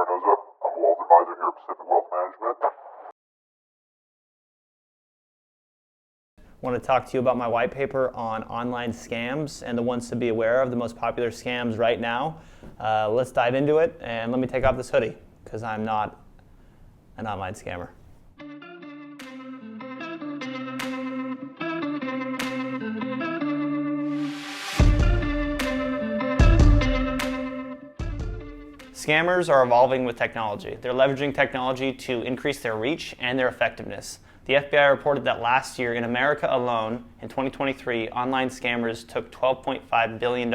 I'm a wealth advisor here at Pacific Wealth Management. I want to talk to you about my white paper on online scams and the ones to be aware of, the most popular scams right now. Let's dive into it, and let me take off this hoodie because I'm not an online scammer. Scammers are evolving with technology. They're leveraging technology to increase their reach and their effectiveness. The FBI reported that last year in America alone, in 2023, online scammers took $12.5 billion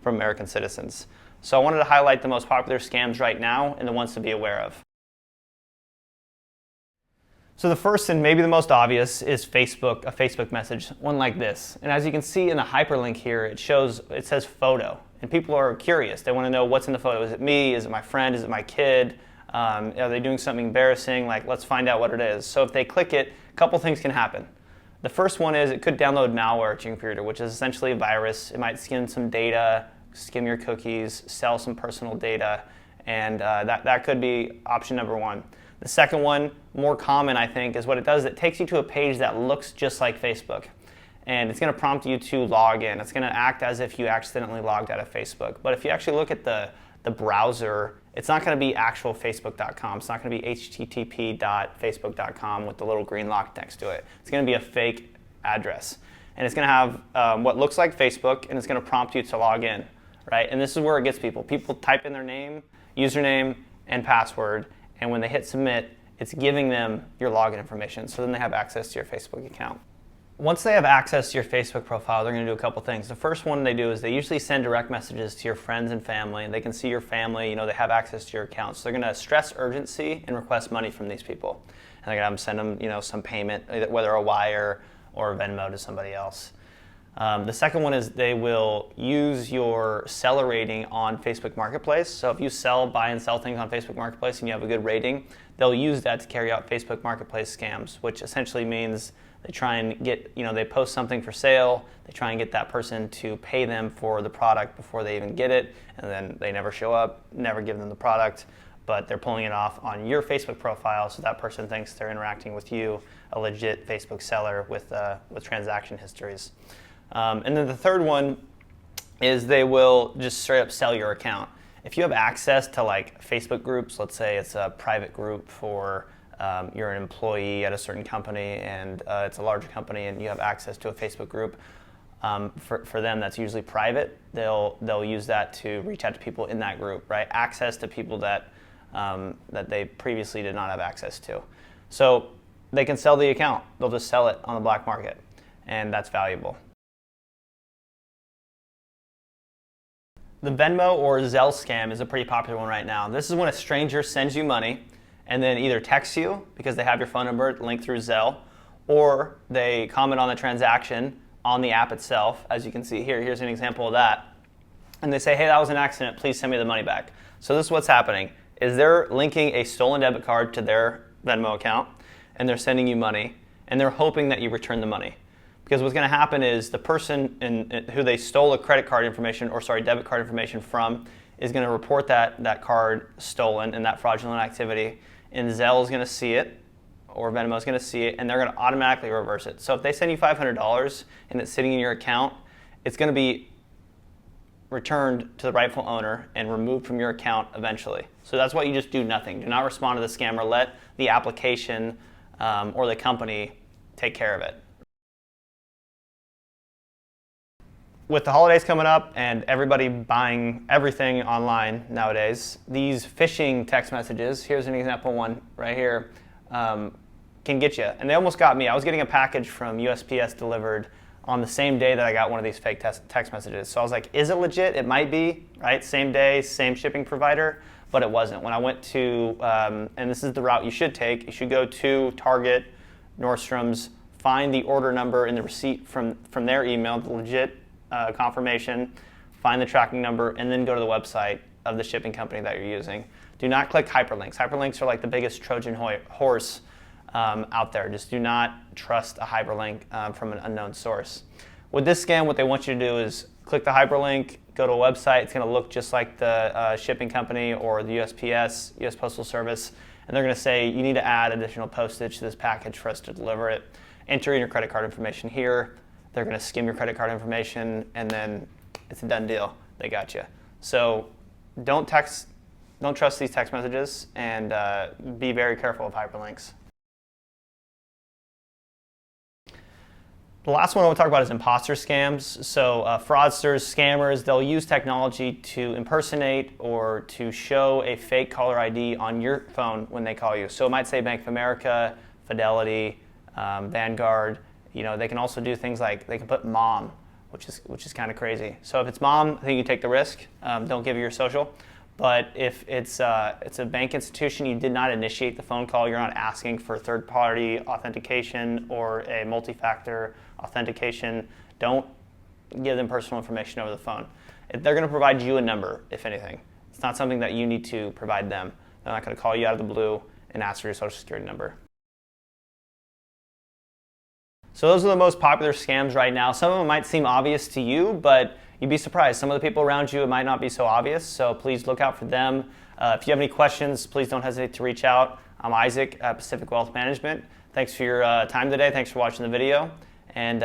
from American citizens. So I wanted to highlight the most popular scams right now and the ones to be aware of. So the first and maybe the most obvious is Facebook, a Facebook message, one like this. And as you can see in the hyperlink here, it says photo. And people are curious. They want to know what's in the photo. Is it me? Is it my friend? Is it my kid? Are they doing something embarrassing? Like, let's find out what it is. So if they click it, a couple things can happen. The first one is it could download malware to your computer, which is essentially a virus. It might skim some data, skim your cookies, sell some personal data, and that could be option number one. The second one, more common I think, is what it does. It takes you to a page that looks just like Facebook. And it's going to prompt you to log in. It's going to act as if you accidentally logged out of Facebook. But if you actually look at the browser, it's not going to be actual Facebook.com. It's not going to be http.facebook.com with the little green lock next to it. It's going to be a fake address. And it's going to have what looks like Facebook, and it's going to prompt you to log in, right? And this is where it gets people. People type in their name, username, and password, and when they hit submit, it's giving them your login information. So then they have access to your Facebook account. Once they have access to your Facebook profile, they're going to do a couple things. The first one they do is they usually send direct messages to your friends and family. They can see your family, they have access to your account. So they're going to stress urgency and request money from these people. And they're going to send them, some payment, whether a wire or a Venmo to somebody else. The second one is they will use your seller rating on Facebook Marketplace. So if you buy and sell things on Facebook Marketplace and you have a good rating, they'll use that to carry out Facebook Marketplace scams, which essentially means they try and get, they post something for sale, they try and get that person to pay them for the product before they even get it, and then they never show up, never give them the product, but they're pulling it off on your Facebook profile so that person thinks they're interacting with you, a legit Facebook seller with transaction histories. And then the third one is they will just straight up sell your account. If you have access to like Facebook groups, let's say it's a private group for you're an employee at a certain company and it's a larger company and you have access to a Facebook group, for them that's usually private. They'll use that to reach out to people in that group, right? Access to people that they previously did not have access to. So they can sell the account. They'll just sell it on the black market, and that's valuable. The Venmo or Zelle scam is a pretty popular one right now. This is when a stranger sends you money and then either texts you because they have your phone number linked through Zelle, or they comment on the transaction on the app itself. As you can see here, here's an example of that. And they say, hey, that was an accident, please send me the money back. So this is what's happening, is they're linking a stolen debit card to their Venmo account, and they're sending you money, and they're hoping that you return the money. Because what's going to happen is the person who they stole a debit card information from is going to report that card stolen and that fraudulent activity, and Zelle is going to see it, or Venmo is going to see it, and they're going to automatically reverse it. So if they send you $500 and it's sitting in your account, it's going to be returned to the rightful owner and removed from your account eventually. So that's why you just do nothing. Do not respond to the scammer. Let the application or the company take care of it. With the holidays coming up and everybody buying everything online nowadays, these phishing text messages, here's an example one right here, can get you. And they almost got me. I was getting a package from USPS delivered on the same day that I got one of these fake text messages. So I was like, is it legit? It might be, right? Same day, same shipping provider, but it wasn't. When I went to, and this is the route you should take, you should go to Target, Nordstrom's, find the order number in the receipt from their email, the legit confirmation, find the tracking number, and then go to the website of the shipping company that you're using. Do not click hyperlinks. Hyperlinks are like the biggest Trojan horse out there. Just do not trust a hyperlink from an unknown source. With this scam, what they want you to do is click the hyperlink, go to a website. It's going to look just like the shipping company or the USPS, US Postal Service, and they're going to say you need to add additional postage to this package for us to deliver it. Enter in your credit card information here. They're going to skim your credit card information, and then it's a done deal. They got you. So don't trust these text messages, and be very careful of hyperlinks. The last one I want to talk about is imposter scams. So fraudsters, scammers, they'll use technology to impersonate or to show a fake caller ID on your phone when they call you. So it might say Bank of America, Fidelity, Vanguard. You know, they can also do things like they can put mom, which is kind of crazy. So if it's mom, I think you take the risk. Don't give your social. But if it's a bank institution, you did not initiate the phone call, you're not asking for third-party authentication or a multi-factor authentication, don't give them personal information over the phone. They're going to provide you a number, if anything. It's not something that you need to provide them. They're not going to call you out of the blue and ask for your social security number. So those are the most popular scams right now. Some of them might seem obvious to you, but you'd be surprised. Some of the people around you, it might not be so obvious, so please look out for them. If you have any questions, please don't hesitate to reach out. I'm Isaac at Pacific Wealth Management. Thanks for your time today. Thanks for watching the video. And